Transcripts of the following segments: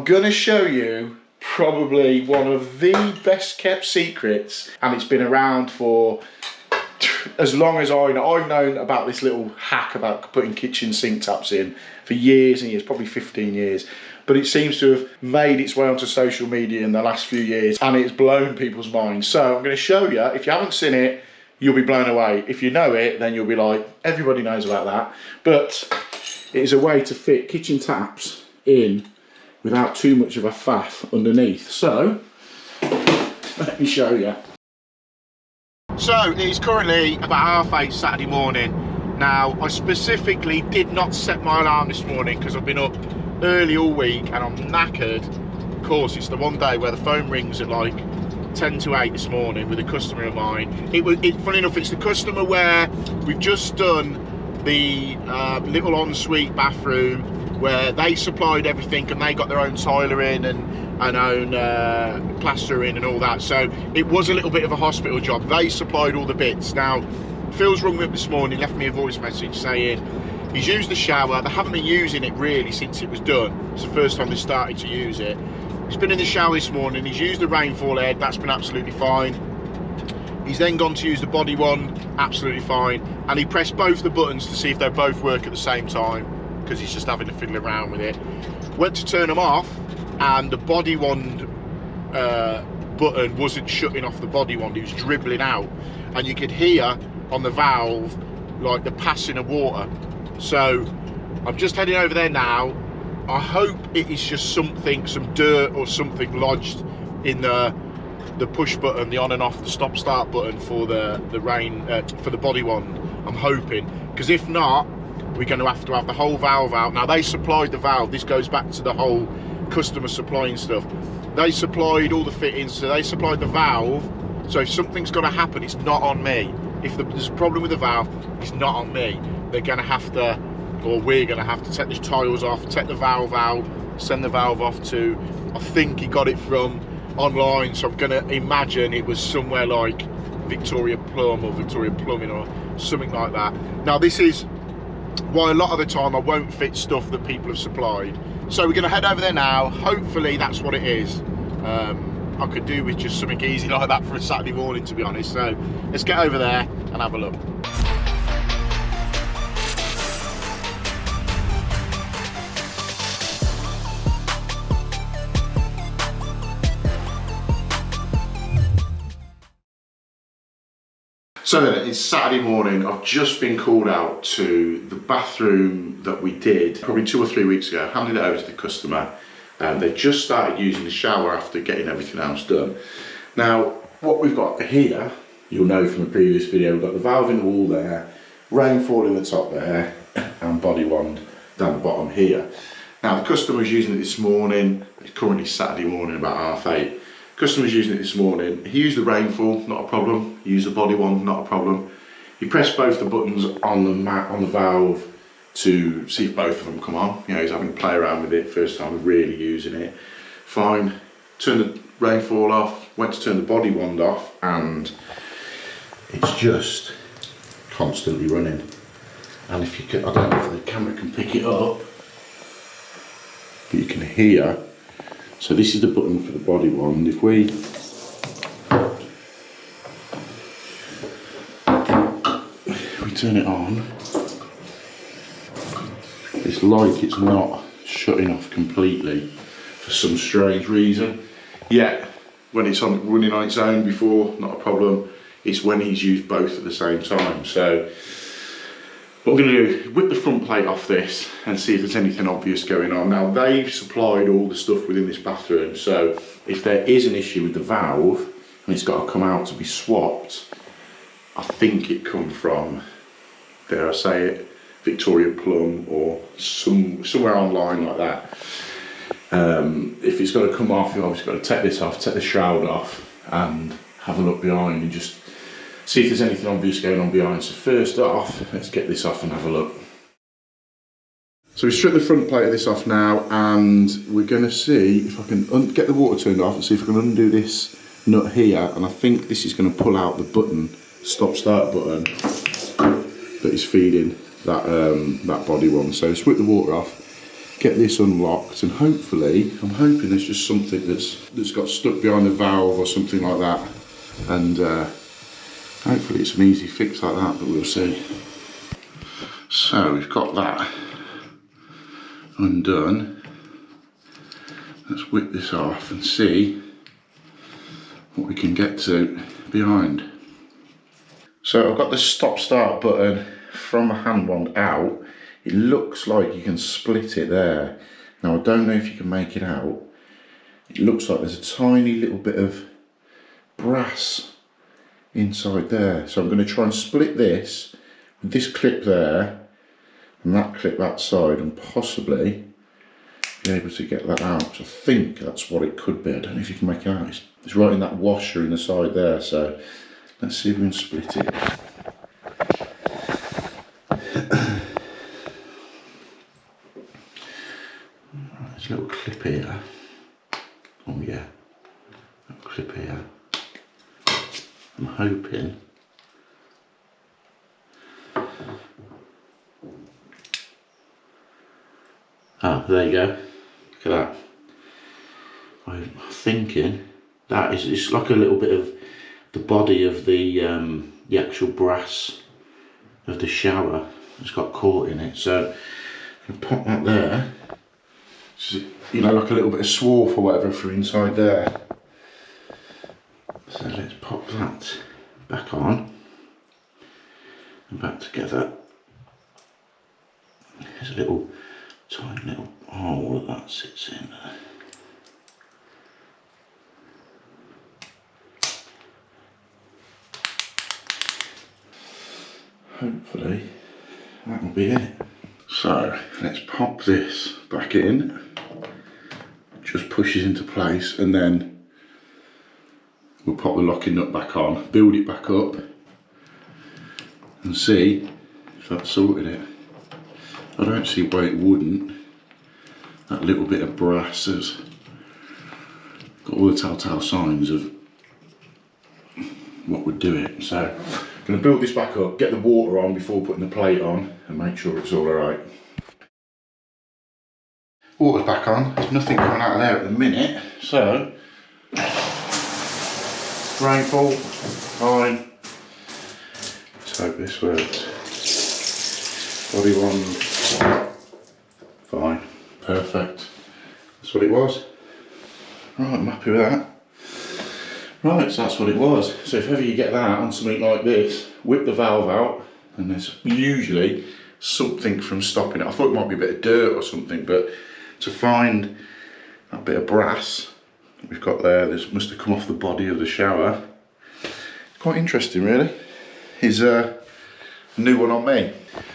gonna show you probably one of the best kept secrets, and it's been around for as long as I know. I've known about this little hack about putting kitchen sink taps in for years and years, probably 15 years. But it seems to have made its way onto social media in the last few years, and it's blown people's minds. So I'm going to show you. If you haven't seen it, you'll be blown away. If you know it, then you'll be like, everybody knows about that. But it is a way to fit kitchen taps in without too much of a faff underneath. So let me show you. So it's currently about 8:30 Saturday morning. Now, I specifically did not set my alarm this morning because I've been up early all week and I'm knackered. Of course, it's the one day where the phone rings at like 10 to 8 this morning with a customer of mine. Funny enough, it's the customer where we've just done the little ensuite bathroom where they supplied everything and they got their own tiler in and own plaster in and all that. So it was a little bit of a hospital job. They supplied all the bits. Now, Phil's rung me up this morning, left me a voice message saying he's used the shower. They haven't been using it really since it was done. It's the first time they started to use it. He's been in the shower this morning. He's used the rainfall head. That's been absolutely fine. He's then gone to use the body wand. Absolutely fine. And he pressed both the buttons to see if they both work at the same time because he's just having to fiddle around with it. Went to turn them off and the body wand button wasn't shutting off the body wand. It was dribbling out. And you could hear on the valve like the passing of water. So I'm just heading over there now. I hope it is just something, some dirt or something lodged in the push button, the on and off, the stop start button for the for the body wand. I'm hoping, because if not, we're going to have the whole valve out. Now they supplied the valve. This goes back to the whole customer supplying stuff. They supplied all the fittings, so they supplied the valve. So if something's got to happen, it's not on me. If there's a problem with the valve, it's not on me. They're going to have to, or we're going to have to take the tiles off, take the valve out, send the valve off to, I think he got it from online, so I'm going to imagine it was somewhere like Victoria Plum or Victoria Plumbing or something like that. Now this is why a lot of the time I won't fit stuff that people have supplied. So we're going to head over there now. Hopefully that's what it is. I could do with just something easy like that for a Saturday morning, to be honest. So let's get over there and have a look. So then, it's Saturday morning. I've just been called out to the bathroom that we did probably 2 or 3 weeks ago, handed it over to the customer. They just started using the shower after getting everything else done. Now, what we've got here, you'll know from a previous video, we've got the valve in the wall there, rainfall in the top there, and body wand down the bottom here. Now, the customer's using it this morning. It's currently Saturday morning, about 8:30. Customer's using it this morning. He used the rainfall, not a problem. He used the body wand, not a problem. He pressed both the buttons on the valve to see if both of them come on. You know, he's having to play around with it, first time really using it. Fine, turned the rainfall off, went to turn the body wand off, and it's just constantly running. And if you can, I don't know if the camera can pick it up, but you can hear. So this is the button for the body wand. If we turn it on, it's like it's not shutting off completely for some strange reason. Yet, when it's running on its own before, not a problem. It's when he's used both at the same time. So, what we're going to do, whip the front plate off this and see if there's anything obvious going on. Now, they've supplied all the stuff within this bathroom, so if there is an issue with the valve and it's got to come out to be swapped, I think it come from, dare I say it, Victoria Plum or somewhere online like that. If it's got to come off, you've obviously got to take this off, take the shroud off and have a look behind and just see if there's anything obvious going on behind. So first off, let's get this off and have a look. So we stripped the front plate of this off now, and we're going to see if I can get the water turned off and see if I can undo this nut here, and I think this is going to pull out the button, stop start button, that is feeding that body one. So let's whip the water off get this unlocked, and hopefully, I'm hoping there's just something that's got stuck behind the valve or something like that, and hopefully it's an easy fix like that, but we'll see. So we've got that undone. Let's whip this off and see what we can get to behind. So I've got the stop start button from the hand wand out. It looks like you can split it there. Now I don't know if you can make it out. It looks like there's a tiny little bit of brass inside there. So I'm going to try and split this with this clip there and that clip that side, and possibly be able to get that out. So I think that's what it could be. I don't know if you can make it out. It's right in that washer in the side there, so let's see if we can split it. There's a little clip here. Oh yeah, a clip here. I'm hoping there you go. Look at that. I'm thinking that is, it's like a little bit of the body of the actual brass of the shower. It's got caught in it, so I'm gonna pop that there. So, you know, like a little bit of swarf or whatever for inside there. So let's pop that back on and back together. There's a little tiny little hole that sits in there. Hopefully that will be it. So let's pop this back in. Just pushes into place, and then we'll pop the locking nut back on, build it back up, and see if that sorted it. I don't see why it wouldn't. That little bit of brass has got all the telltale signs of what would do it. So I'm going to build this back up, get the water on before putting the plate on, and make sure it's all alright. Water's back on, there's nothing coming out of there at the minute, so rainfall, fine. Let's hope this works. Body wand, fine, perfect. That's what it was. Right, I'm happy with that. Right, so that's what it was. So if ever you get that on something like this, whip the valve out, and there's usually something from stopping it. I thought it might be a bit of dirt or something, but to find that bit of brass that we've got there, this must have come off the body of the shower. Quite interesting, really. Is a new one on me.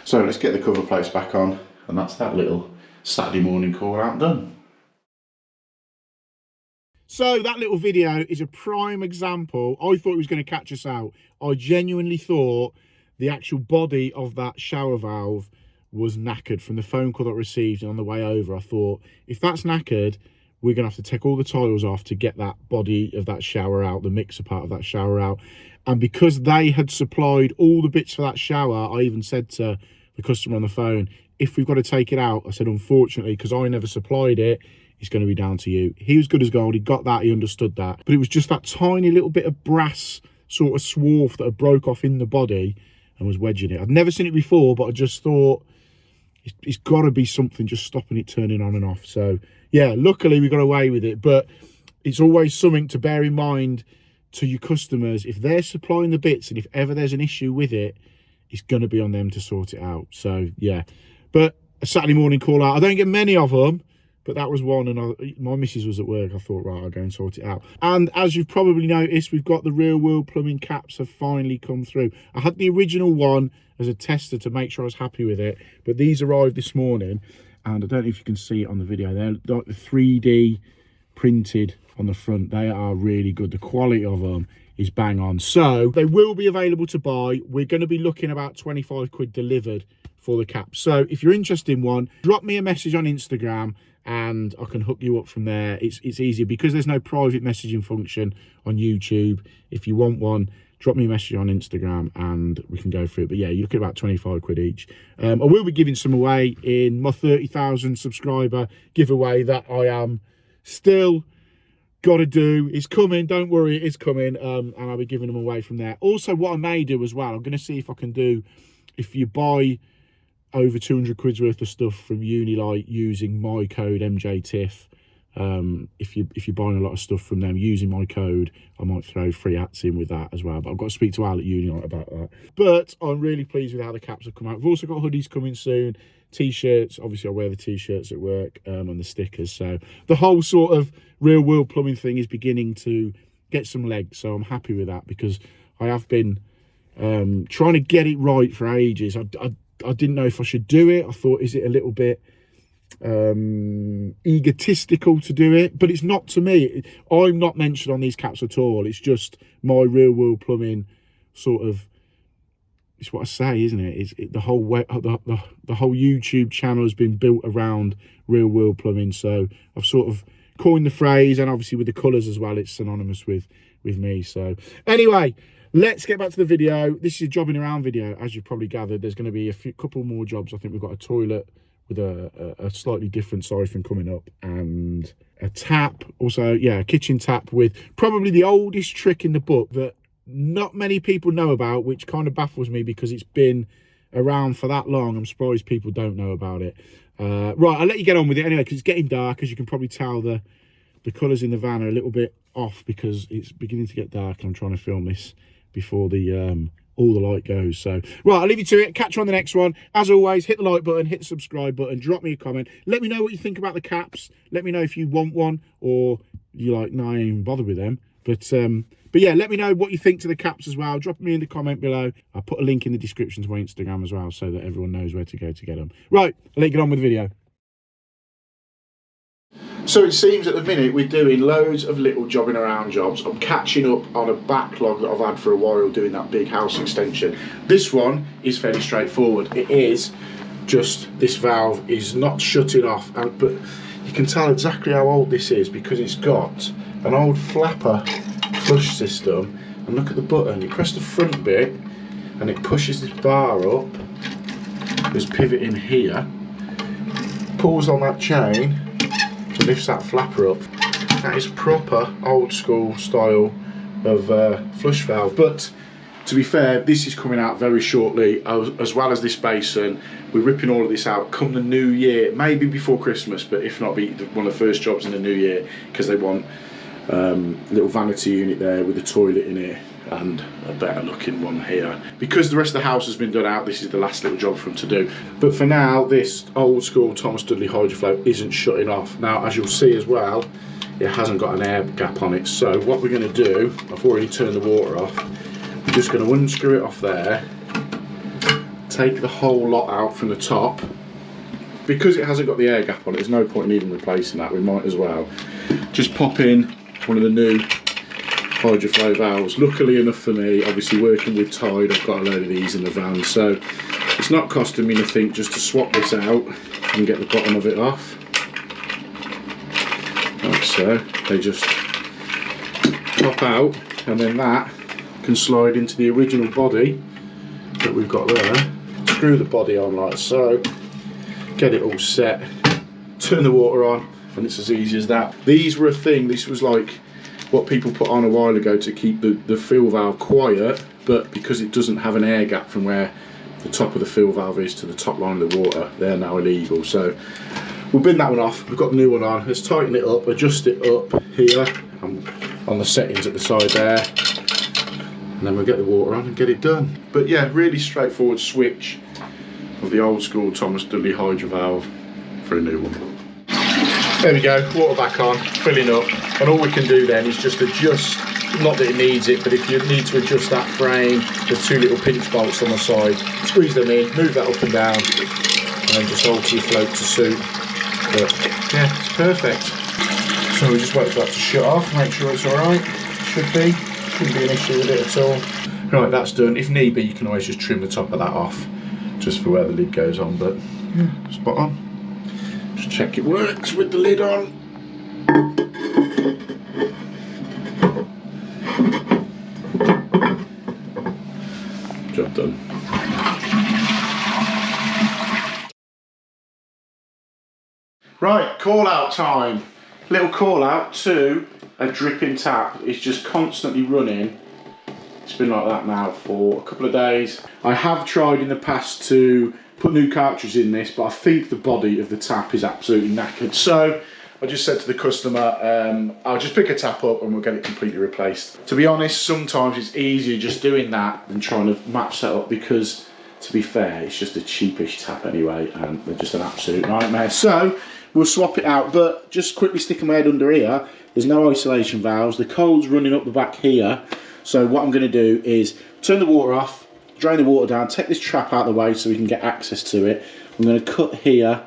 So let's get the cover plates back on, and that's that little Saturday morning call out done. So that little video is a prime example. I thought it was going to catch us out. I genuinely thought the actual body of that shower valve was knackered from the phone call that I received, and on the way over I thought, if that's knackered, we're going to have to take all the tiles off to get that body of that shower out, the mixer part of that shower out. And because they had supplied all the bits for that shower, I even said to the customer on the phone, if we've got to take it out, I said, unfortunately, because I never supplied it, it's going to be down to you. He was good as gold, he got that, he understood that. But it was just that tiny little bit of brass sort of swarf that had broke off in the body and was wedging it. I'd never seen it before, but I just thought, it's got to be something just stopping it turning on and off. So yeah, luckily we got away with it, but it's always something to bear in mind to your customers. If they're supplying the bits and if ever there's an issue with it, it's going to be on them to sort it out. So yeah, but a Saturday morning call out, I don't get many of them, but that was one, and my missus was at work. I thought, right, I'll go and sort it out. And as you've probably noticed, we've got the real world plumbing caps have finally come through. I had the original one as a tester to make sure I was happy with it, but these arrived this morning, and I don't know if you can see it on the video. They're like the 3D printed on the front. They are really good. The quality of them is bang on. So they will be available to buy. We're going to be looking about 25 quid delivered for the caps. So if you're interested in one, drop me a message on Instagram and I can hook you up from there. It's easy because there's no private messaging function on YouTube. If you want one, drop me a message on Instagram and we can go through it. But yeah, you're looking at about 25 quid each. I will be giving some away in my 30,000 subscriber giveaway that I am still got to do. It's coming, don't worry, it's coming. And I'll be giving them away from there. Also, what I may do as well, I'm going to see if I can do, if you buy over 200 quid's worth of stuff from Unilite using my code MJTIFF, if you're buying a lot of stuff from them using my code, I might throw free hats in with that as well. But I've got to speak to Al at Unilite about that. But I'm really pleased with how the caps have come out. We've also got hoodies coming soon, t-shirts. Obviously I wear the t-shirts at work, and the stickers. So the whole sort of real world plumbing thing is beginning to get some legs. So I'm happy with that, because I have been trying to get it right for ages. I didn't know if I should do it. I thought, is it a little bit egotistical to do it? But it's not to me. I'm not mentioned on these caps at all. It's just my real world plumbing sort of, it's what I say, isn't it? The whole the whole YouTube channel has been built around real world plumbing. So I've sort of coined the phrase, and obviously with the colours as well, it's synonymous with me. So anyway, let's get back to the video. This is a jobbing around video, as you've probably gathered. There's going to be a couple more jobs. I think we've got a toilet with a slightly different siphon coming up, and a tap. Also, yeah, a kitchen tap with probably the oldest trick in the book that not many people know about, which kind of baffles me because it's been around for that long. I'm surprised people don't know about it. Right, I'll let you get on with it anyway, because it's getting dark. As you can probably tell, the colours in the van are a little bit off because it's beginning to get dark, and I'm trying to film this before the all the light goes. So right, I'll leave you to it. Catch you on the next one. As always, hit the like button, hit the subscribe button, drop me a comment, let me know what you think about the caps. Let me know if you want one, or you like, no, I ain't even bothered with them. But yeah, let me know what you think to the caps as well. Drop me in the comment below. I'll put a link in the description to my Instagram as well, so that everyone knows where to go to get them. Right, I'll let you get on with the video. So it seems at the minute we're doing loads of little jobbing around jobs. I'm catching up on a backlog that I've had for a while doing that big house extension. This one is fairly straightforward. It is just, this valve is not shutting off, but you can tell exactly how old this is because it's got an old flapper flush system. And look at the button, you press the front bit and it pushes this bar up. There's pivot in here, pulls on that chain, lifts that flapper up. That is proper old school style of flush valve. But to be fair, this is coming out very shortly, as well as this basin. We're ripping all of this out come the new year, maybe before Christmas, but if not, be one of the first jobs in the new year, because they want a little vanity unit there with a toilet in it and a better looking one here. Because the rest of the house has been done out, this is the last little job for them to do. But for now, this old school Thomas Dudley hydroflow isn't shutting off. Now, as you'll see as well, it hasn't got an air gap on it. So what we're going to do, I've already turned the water off, we're just going to unscrew it off there, take the whole lot out from the top. Because it hasn't got the air gap on it, there's no point in even replacing that. We might as well just pop in one of the new hydroflow valves. Luckily enough for me, obviously working with Tide, I've got a load of these in the van, so it's not costing me nothing just to swap this out and get the bottom of it off. Like so, they just pop out, and then that can slide into the original body that we've got there. Screw the body on like so, get it all set, turn the water on, and it's as easy as that. These were a thing, this was like what people put on a while ago to keep the fill valve quiet, but because it doesn't have an air gap from where the top of the fill valve is to the top line of the water, they're now illegal. So we'll bin that one off, we've got the new one on. Let's tighten it up, adjust it up here on the settings at the side there, and then we'll get the water on and get it done. But yeah, really straightforward switch of the old school Thomas Dudley hydro valve for a new one. There we go, water back on, filling up, and all we can do then is just adjust, not that it needs it, but if you need to adjust that frame, there's two little pinch bolts on the side, squeeze them in, move that up and down, and then just alter your float to suit. But yeah, it's perfect. So we just wait for that to shut off, make sure it's alright, shouldn't be an issue with it at all. Right, that's done. If need be, you can always just trim the top of that off, just for where the lid goes on, but yeah, spot on. Just check it works with the lid on. call out time. Little call out to a dripping tap. It's just constantly running. It's been like that now for a couple of days. I have tried in the past to put new cartridges in this, but I think the body of the tap is absolutely knackered. So I just said to the customer, I'll just pick a tap up and we'll get it completely replaced. To be honest, sometimes it's easier just doing that than trying to match that up, because to be fair, it's just a cheapish tap anyway, and they're just an absolute nightmare. So we'll swap it out, but just quickly sticking my head under here. There's no isolation valves. The cold's running up the back here. So what I'm going to do is turn the water off, drain the water down, take this trap out of the way so we can get access to it. I'm going to cut here.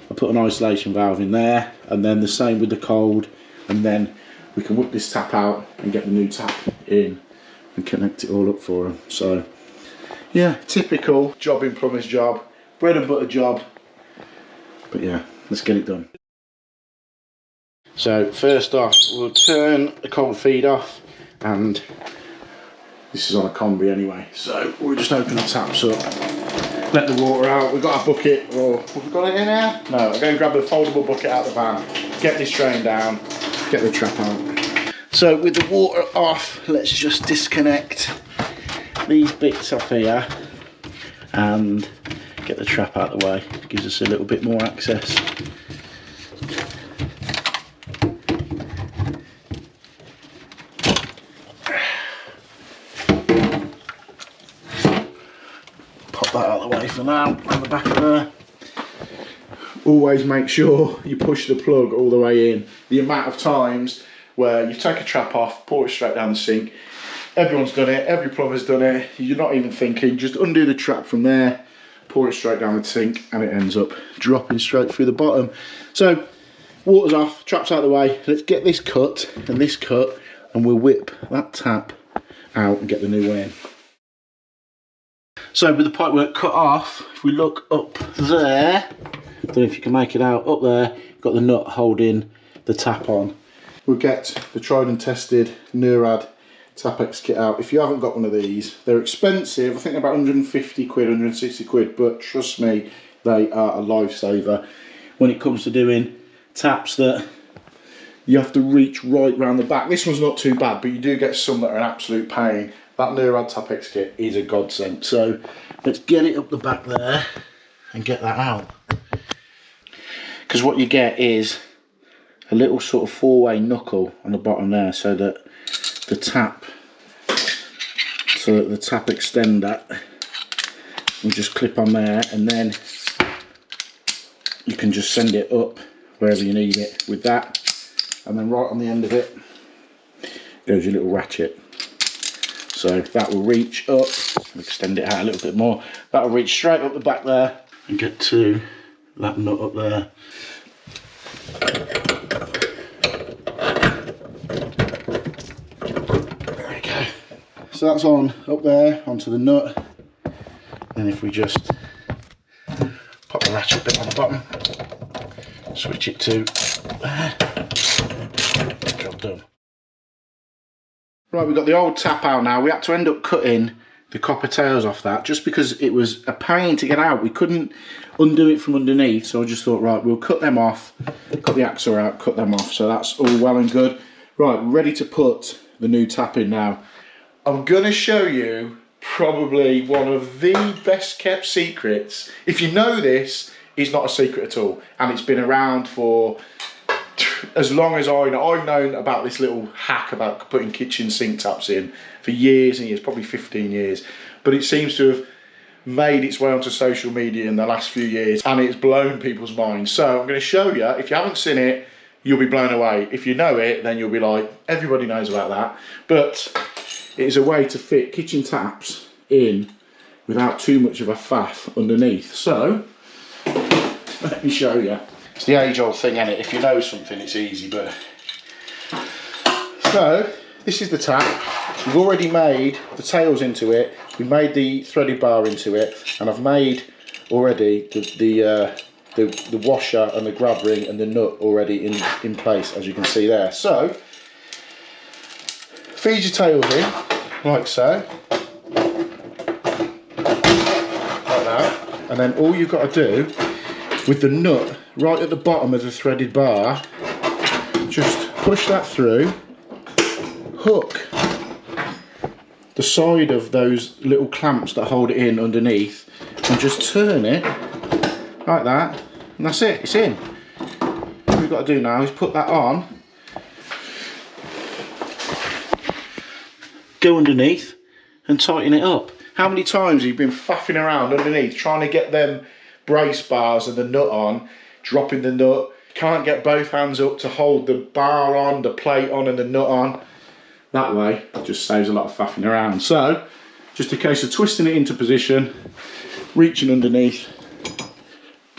I'll put an isolation valve in there, and then the same with the cold, and then we can whip this tap out and get the new tap in and connect it all up for them. So yeah, typical jobbing plumber's job, bread and butter job, but yeah, let's get it done. So first off, we'll turn the cold feed off, and this is on a combi anyway, so we'll just open the taps up, let the water out. We've got our bucket, or have we got it in here? No, I'm going to grab the foldable bucket out of the van, get this drain down, get the trap out. So with the water off, let's just disconnect these bits off here and get the trap out of the way. It gives us a little bit more access. Pop that out of the way for now, on the back of there. Always make sure you push the plug all the way in. The amount of times where you take a trap off, pour it straight down the sink. Everyone's done it, every plumber's done it. You're not even thinking, just undo the trap from there, pour it straight down the sink, and it ends up dropping straight through the bottom. So, water's off, trap's out of the way. Let's get this cut and this cut, and we'll whip that tap out and get the new one in. So with the pipework cut off, if we look up there, I don't know if you can make it out, up there, got the nut holding the tap on. We'll get the tried and tested Nurad Tapex kit out. If you haven't got one of these, they're expensive. I think they're about 150 quid, 160 quid, but trust me, they are a lifesaver when it comes to doing taps that you have to reach right round the back. This one's not too bad, but you do get some that are an absolute pain. That Nurad Tapex kit is a godsend. So let's get it up the back there and get that out. Because what you get is a little sort of four-way knuckle on the bottom there, so that the tap extender will just clip on there, and then you can just send it up wherever you need it with that. And then right on the end of it goes your little ratchet. So that will reach up, extend it out a little bit more, that will reach straight up the back there and get to that nut up there. There we go. So that's on up there, onto the nut. And if we just pop the ratchet bit on the bottom, switch it to there, job done. Right, we've got the old tap out now. We had to end up cutting the copper tails off that just because it was a pain to get out. We couldn't undo it from underneath, so I just thought, right, we'll cut them off, cut the axle out, cut them off. So that's all well and good. Right, we're ready to put the new tap in now. I'm gonna show you probably one of the best kept secrets. If you know this, it's not a secret at all, and it's been around for as long as I know. I've known about this little hack about putting kitchen sink taps in for years and years, probably 15 years, but it seems to have made its way onto social media in the last few years, and it's blown people's minds. So I'm going to show you. If you haven't seen it, you'll be blown away. If you know it, then you'll be like, everybody knows about that. But it is a way to fit kitchen taps in without too much of a faff underneath. So let me show you. It's the age-old thing, isn't it? If you know something, it's easy, but... So, this is the tap. We've already made the tails into it. We've made the threaded bar into it, and I've made already the washer and the grab ring and the nut already in place, as you can see there. So, feed your tails in, like so. Like that. And then all you've got to do with the nut right at the bottom of the threaded bar, just push that through, hook the side of those little clamps that hold it in underneath, and just turn it like that, and that's it, it's in. What we've got to do now is put that on, go underneath and tighten it up. How many times have you been faffing around underneath trying to get them brace bars and the nut on, dropping the nut, can't get both hands up to hold the bar on, the plate on and the nut on? That way it just saves a lot of faffing around. So just a case of twisting it into position, reaching underneath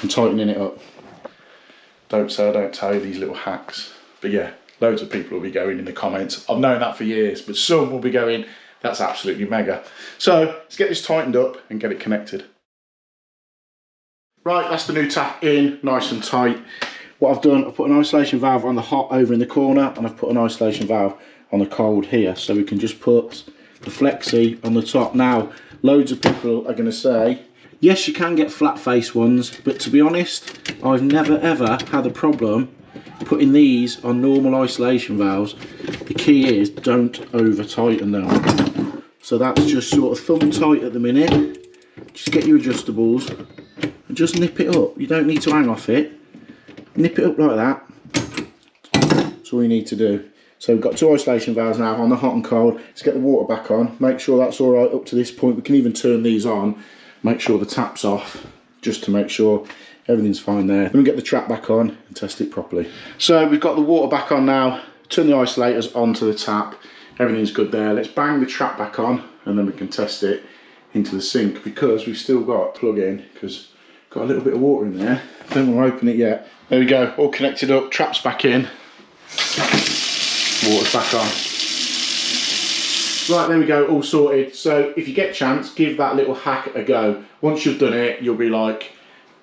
and tightening it up. Don't say I don't tell you these little hacks. But yeah, loads of people will be going in the comments, I've known that for years, but some will be going, that's absolutely mega. So let's get this tightened up and get it connected. Right, that's the new tap in, nice and tight. What I've done, I've put an isolation valve on the hot over in the corner, and I've put an isolation valve on the cold here, so we can just put the flexi on the top. Now, loads of people are going to say, yes, you can get flat face ones, but to be honest, I've never ever had a problem putting these on normal isolation valves. The key is don't over tighten them. So that's just sort of thumb tight at the minute. Just get your adjustables and just nip it up. You don't need to hang off it. Nip it up like that. That's all you need to do. So we've got two isolation valves now on the hot and cold. Let's get the water back on. Make sure that's all right up to this point. We can even turn these on. Make sure the tap's off, just to make sure everything's fine there. Then we get the trap back on and test it properly. So we've got the water back on now. Turn the isolators onto the tap. Everything's good there. Let's bang the trap back on and then we can test it into the sink, because we've still got plug in, because got a little bit of water in there. Don't want to open it yet. There we go, all connected up, trap's back in, water's back on. Right, there we go, all sorted. So if you get a chance, give that little hack a go. Once you've done it, you'll be like,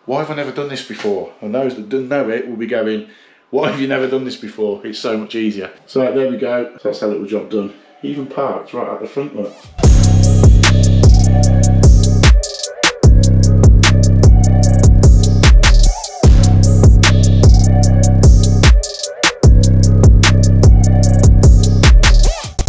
why have I never done this before? And those that don't know it will be going, why have you never done this before? It's so much easier. So there we go, so that's our little job done. Even parked right at the front, look.